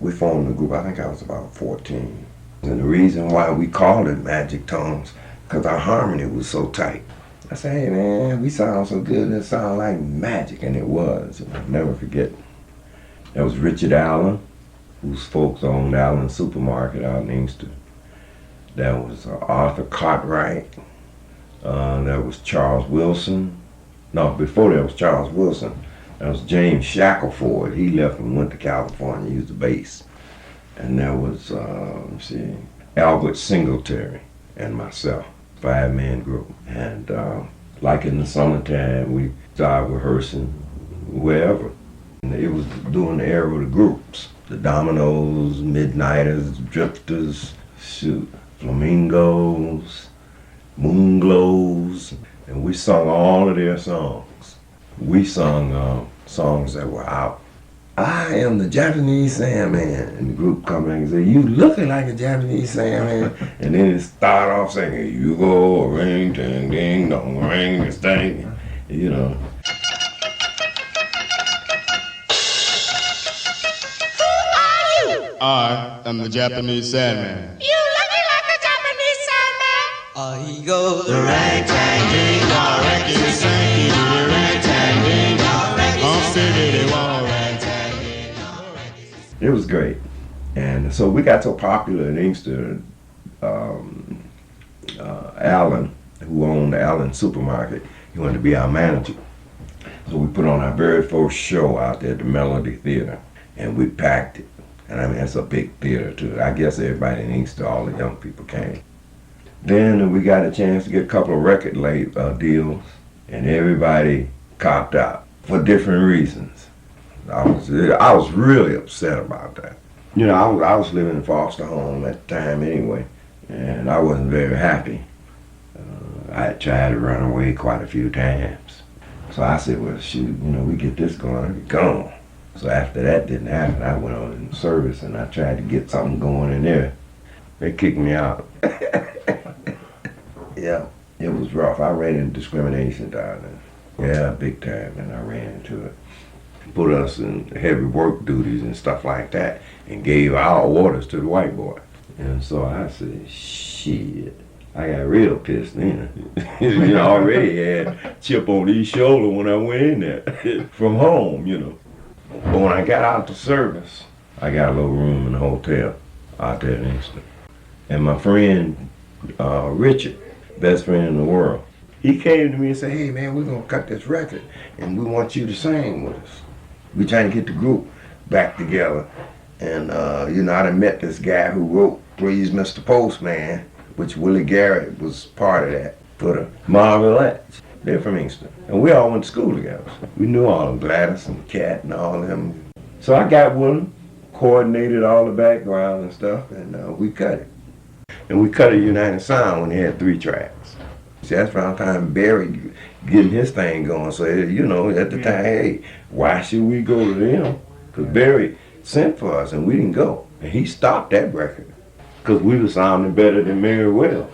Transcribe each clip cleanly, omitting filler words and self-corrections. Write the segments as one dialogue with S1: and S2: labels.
S1: we formed the group, I think I was about 14. And the reason why we called it Magic Tones, because our harmony was so tight. I said, hey man, we sound so good, it sounded like magic, and it was. I'll never forget. That was Richard Allen, whose folks owned Allen Supermarket out in Inkster. That was Arthur Cartwright. That was Charles Wilson. No, before that was Charles Wilson. That was James Shackelford. He left and went to California, used the bass. And that was, Albert Singletary and myself, 5-man group. And like in the summertime, we started rehearsing wherever. And it was during the era of the groups. The Dominoes, Midnighters, Drifters, Flamingos, Moonglows, and we sung all of their songs. We sung songs that were out. I am the Japanese Sandman, and the group come back and say, you looking like a Japanese Sandman, and then it start off singing, you go ring, ding, ding, dong, ring, this thing, you know.
S2: I am the Japanese Sandman.
S3: You looking like a Japanese Sandman?
S4: He goes
S2: The ragtag ding dong, raggedy sanky, the ragtag ding dong, raggedy ragtag ding dong.
S1: It was great. And so we got so popular in Inkster, Allen, who owned the Allen Supermarket, he wanted to be our manager. So we put on our very first show out there at the Melody Theater, and we packed it. And I mean, that's a big theater too. I guess everybody in Inkster, all the young people came. Then we got a chance to get a couple of record deals, and everybody copped out for different reasons. I was really upset about that. You know, I was living in foster home at the time anyway, and I wasn't very happy. I had tried to run away quite a few times. So I said, well, shoot, you know, we get this going, gone. So after that didn't happen, I went on in service and I tried to get something going in there. They kicked me out. Yeah, it was rough. I ran into discrimination down there. Yeah, big time, and I ran into it. Put us in heavy work duties and stuff like that and gave our orders to the white boy. And so I said, shit. I got real pissed then. You know, I already had chip on each shoulder when I went in there from home, you know. But when I got out to service, I got a little room in the hotel out there in Inkster. And my friend, Richard, best friend in the world, he came to me and said, hey man, we're gonna cut this record and we want you to sing with us. We're trying to get the group back together. And you know, I done met this guy who wrote Please Mr. Postman, which Willie Garrett was part of that, for the Marvelettes. They're from Inkster. And we all went to school together. We knew all of them, Gladys and Cat and all of them. So I got with them, coordinated all the background and stuff, and we cut it. And we cut a United Sound when they had 3 tracks. See, that's around the time Barry getting his thing going. So, you know, at the time, hey, why should we go to them? Because Barry sent for us and we didn't go. And he stopped that record because we were sounding better than Mary Wells.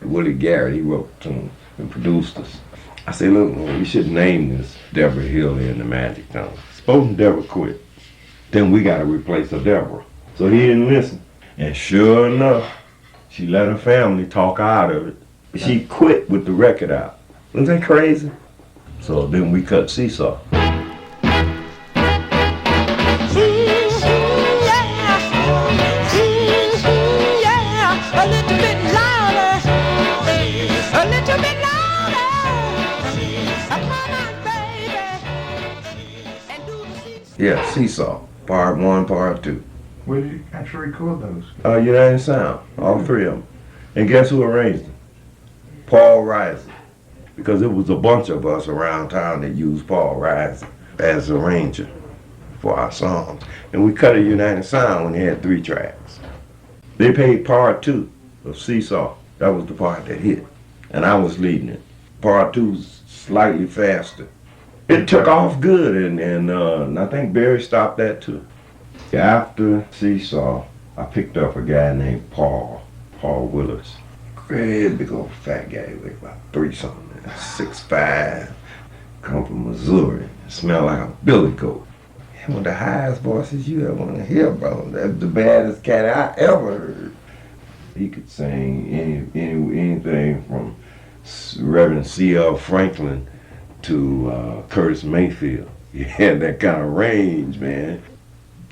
S1: Willie Garrett, he wrote some and produced us. I said, look, we should name this Deborah Hill in the Magic Tones. Supposing Deborah quit, then we got to replace a Deborah. So he didn't listen. And sure enough, she let her family talk her out of it. She quit with the record out. Wasn't that crazy? So then we cut Seesaw. Yeah, Seesaw, part 1, part 2.
S5: Where did you actually record those?
S1: United Sound, all 3 of them. And guess who arranged them? Paul Rising. Because it was a bunch of us around town that used Paul Rising as arranger for for our songs. And we cut a United Sound when they had 3 tracks. They played part 2 of Seesaw. That was the part that hit. And I was leading it. Part 2's slightly faster. It took off good, and I think Barry stopped that too. After Seesaw, I picked up a guy named Paul Willis. Great big old fat guy, he weighed about 3 something, 6'5", come from Missouri, smelled like a billy goat. One of the highest voices you ever want to hear, bro. That's the baddest cat I ever heard. He could sing anything from Reverend C.L. Franklin to Curtis Mayfield. He had that kind of range, man.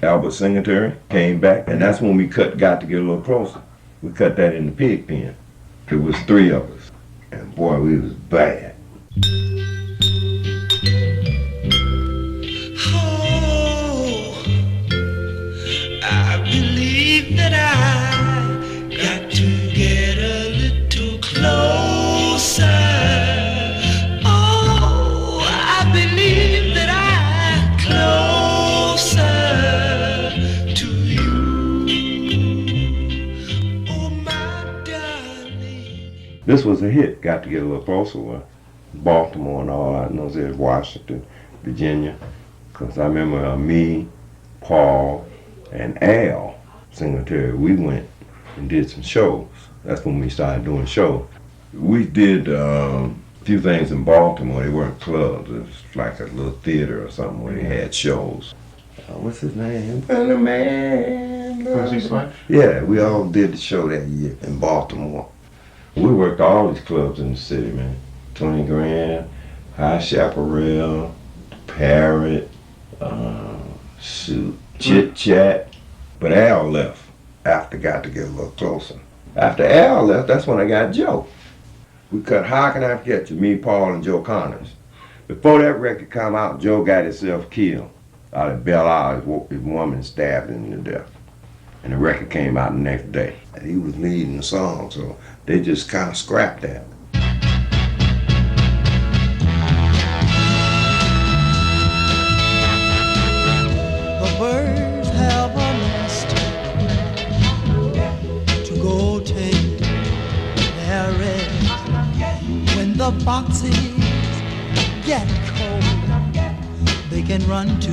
S1: Albert Singletary came back, and that's when we got to get a little closer. We cut that in the pig pen. It was 3 of us, and boy, we was bad.
S2: Oh, I believe that I got to get a little closer. Oh, I believe that I'm closer to you. Oh, my darling.
S1: This was a hit. Got to get a little closer. Baltimore and all I know there's Washington, Virginia. Because I remember me, Paul, and Al Singletary, we went and did some shows. That's when we started doing shows. We did a few things in Baltimore. They weren't clubs. It was like a little theater or something where they had shows. What's his name? The man.
S5: Percy Sledge?
S1: Yeah, we all did the show that year in Baltimore. We worked all these clubs in the city, man. 20 Grand, High Chaparral, Parrot, Chit Chat. But Al left after Got to Get a Little Closer. After Al left, that's when I got Joe. We cut How Can I Forget You, me, Paul, and Joe Connors. Before that record come out, Joe got himself killed out of Belle Isle. His woman stabbed him to death. And the record came out the next day. And he was leading the song, so they just kind of scrapped that.
S4: The birds have a nest to go take their rest. When the boxes get cold, they can run to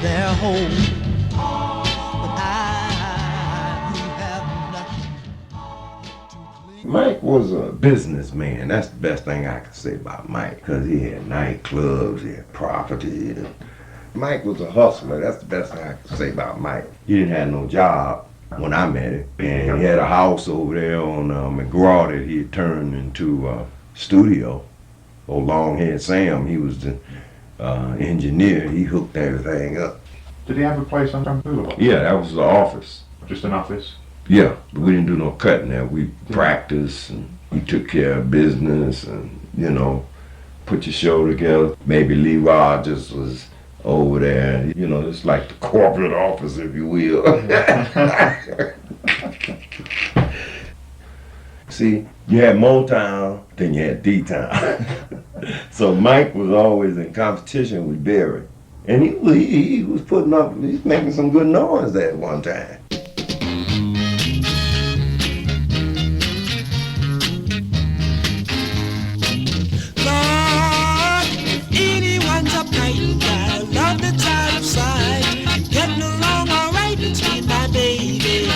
S4: their home. But I have nothing to cling.
S1: Mike was a businessman. That's the best thing I can say about Mike, because he had nightclubs, he had property. Mike was a hustler. That's the best thing I can say about Mike. He didn't have no job when I met him. And he had a house over there on McGraw that he had turned into a studio. Old Longhead Sam, he was the engineer. He hooked everything up.
S5: Did he have a place on John Boulevard?
S1: Yeah, that was the office.
S5: Just an office?
S1: Yeah, but we didn't do no cutting there. We practiced, and he took care of business, and, you know, put your show together. Maybe Lee Rogers was over there, you know, it's like the corporate office, if you will. See, you had Motown, then you had D-Town. So Mike was always in competition with Barry. And he was putting up, he's making some good noise there at one time.
S2: Lord, if anyone's uptight, I love the time of sight. Getting along all right, it's me, my baby.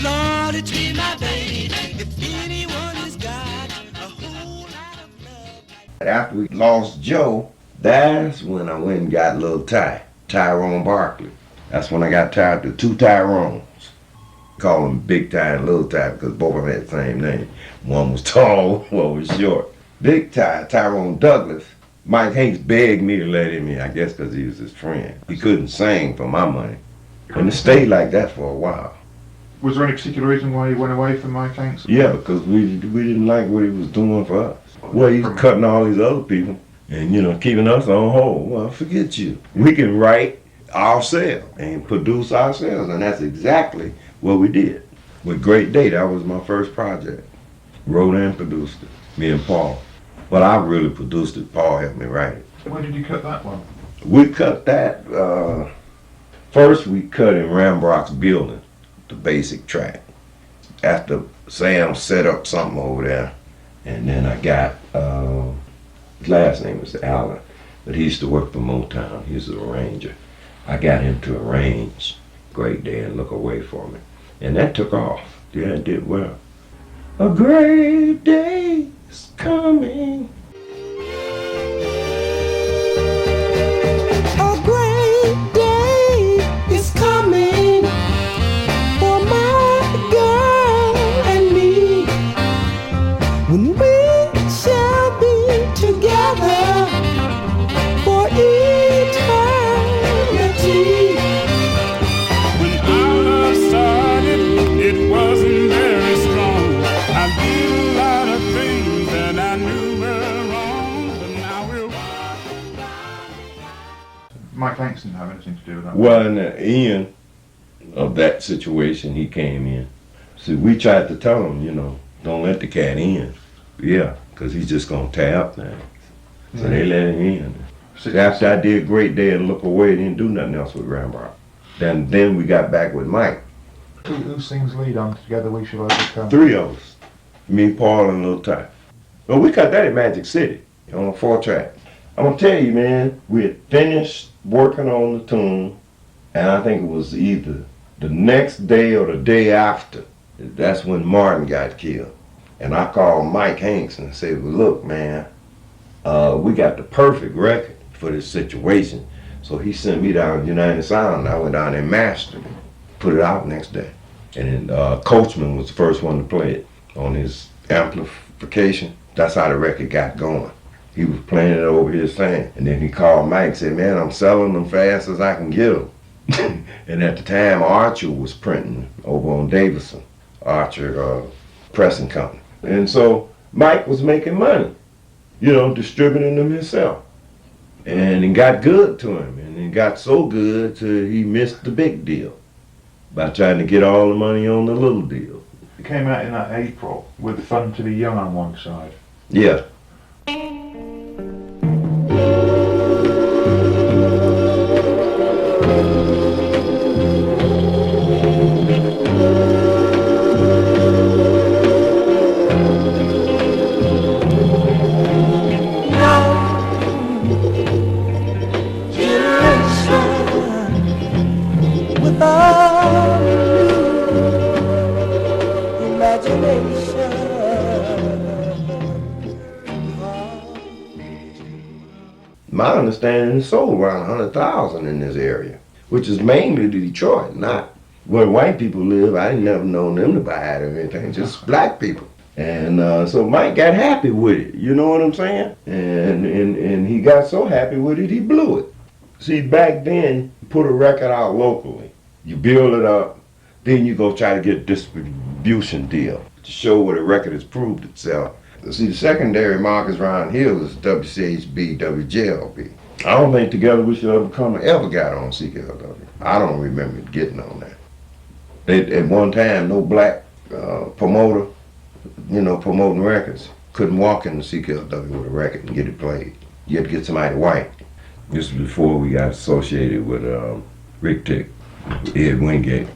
S2: Lord, it's me, my baby. If anyone has got a whole lot of love.
S1: After we lost Joe, that's when I went and got a little Tyrone Barkley. That's when I got tired of the 2 Tyrones. Call him Big Ty and Little Ty because both of them had the same name. One was tall, one was short. Big Ty, Tyrone Douglas, Mike Hanks begged me to let him in, I guess because he was his friend. He couldn't sing for my money. And it stayed like that for a while.
S5: Was there any particular reason why you went away from Mike Hanks?
S1: Yeah, because we didn't like what he was doing for us. Well, he was cutting all these other people and, you know, keeping us on hold. Well, forget you. We can write ourselves and produce ourselves, and that's exactly what we did. With Great Day, that was my first project. Wrote and produced it, me and Paul. But I really produced it. Paul helped me write it.
S5: When did you cut that one?
S1: We cut that, first we cut in Rambrock's building, the basic track. After Sam set up something over there, and then I got, his last name was Allen, but he used to work for Motown. He was an arranger. I got him to arrange Great Day and Look Away for me. And that took off. Yeah, it did well. A great day is coming.
S2: A great day is coming for my girl and me, when we shall be together for eternity.
S6: When our love started, it wasn't very strong. I did a lot of things that I knew were wrong, but now we're
S5: Mike Hanks didn't have anything to do with that.
S1: Well, in the end of that situation, he came in. See, we tried to tell him, you know, don't let the cat in. Yeah, because he's just going to tear up things. So they let him in. So after I did Great Day and Look Away, didn't do nothing else with Ramrock. Then we got back with Mike.
S5: Who sings lead on Together We Shall Overcome?
S1: Three of us. Me, Paul, and Lil Ty. Well, we cut that in Magic City on a 4-track. I'm going to tell you, man, we had finished working on the tune, and I think it was either the next day or the day after. That's when Martin got killed. And I called Mike Hanks and said, well, look, man, we got the perfect record for this situation. So he sent me down to United Sound. I went down there and mastered it, put it out next day. And then Coachman was the first one to play it on his amplification. That's how the record got going. He was playing it over his thing. And then he called Mike and said, man, I'm selling them fast as I can get them. And at the time, Archer was printing over on Davison, Archer Pressing Company. And so Mike was making money, you know, distributing them himself. And it got good to him. And it got so good till he missed the big deal by trying to get all the money on the little deal.
S5: It came out in that April with Fun to Be Young on one side.
S1: Yeah. My understanding is sold around 100,000 in this area, which is mainly Detroit, not where white people live. I ain't never known them to buy it or anything, just black people. And so Mike got happy with it, you know what I'm saying? And he got so happy with it, he blew it. See, back then, you put a record out locally, you build it up, then you go try to get a distribution deal to show where the record has proved itself. See, the secondary markets around here was WCHB, WJLB. I don't think Together We Shall Overcome ever got on CKLW. I don't remember getting on that. At one time, no black promoter, you know, promoting records, couldn't walk into CKLW with a record and get it played. You had to get somebody white. This was before we got associated with Rick Tick, Ed Wingate.